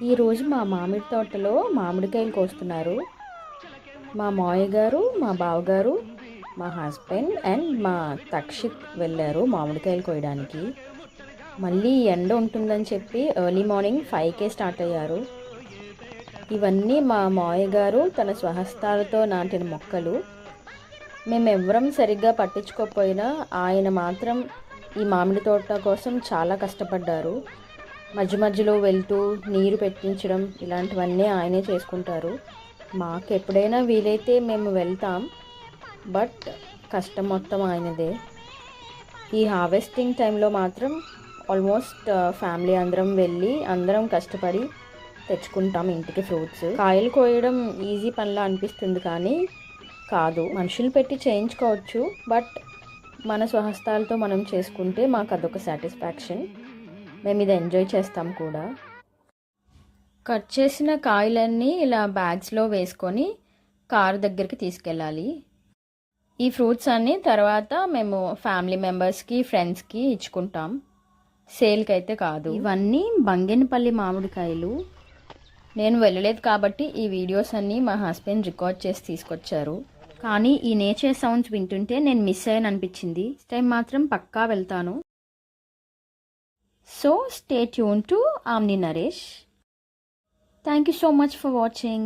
ఈరోజు మా మామిడి తోటలో మామిడికాయలు కోస్తున్నారు. మా మావయ్య గారు, మా బావగారు, మా హస్బెండ్ అండ్ మా తక్షిత్ వెళ్ళారు మామిడికాయలు కోయడానికి. మళ్ళీ ఎండ ఉంటుందని చెప్పి ఎర్లీ మార్నింగ్ 5కే స్టార్ట్ అయ్యారు. ఇవన్నీ మా మావయ్య గారు తన స్వహస్తాలతో నాటిన మొక్కలు. మేమెవ్వరం సరిగ్గా పట్టించుకోకపోయినా ఆయన మాత్రం ఈ మామిడి తోట కోసం చాలా కష్టపడ్డారు. మధ్య మధ్యలో వెళ్తూ నీరు పెట్టించడం ఇలాంటివన్నీ ఆయనే చేసుకుంటారు. మాకు ఎప్పుడైనా వీలైతే మేము వెళ్తాం, బట్ కష్టం మొత్తం ఆయనదే. ఈ హార్వెస్టింగ్ టైంలో మాత్రం ఆల్మోస్ట్ ఫ్యామిలీ అందరం వెళ్ళి అందరం కష్టపడి తెచ్చుకుంటాం ఇంటికి ఫ్రూట్స్. కాయలు కోయడం ఈజీ పనిలా అనిపిస్తుంది, కానీ కాదు. మనుషులు పెట్టి చేయించుకోవచ్చు, బట్ మన స్వహస్తాలతో మనం చేసుకుంటే మాకు అదొక సాటిస్ఫాక్షన్. మేము ఇది ఎంజాయ్ చేస్తాం కూడా. కట్ చేసిన కాయలన్నీ ఇలా బ్యాగ్స్లో వేసుకొని కారు దగ్గరికి తీసుకెళ్ళాలి. ఈ ఫ్రూట్స్ అన్నీ తర్వాత మేము ఫ్యామిలీ మెంబర్స్కి, ఫ్రెండ్స్కి ఇచ్చుకుంటాం, సేల్కి అయితే కాదు. ఇవన్నీ బంగెనపల్లి మామిడికాయలు. నేను వెళ్ళలేదు కాబట్టి ఈ వీడియోస్ అన్నీ మా హస్బెండ్ రికార్డ్ చేసి తీసుకొచ్చారు. కానీ ఈ నేచర్ సౌండ్స్ వింటుంటే నేను మిస్ అయ్యాను అనిపించింది. నెక్స్ట్ టైం మాత్రం పక్కా వెళ్తాను. So stay tuned to Amni Naresh. Thank you so much for watching.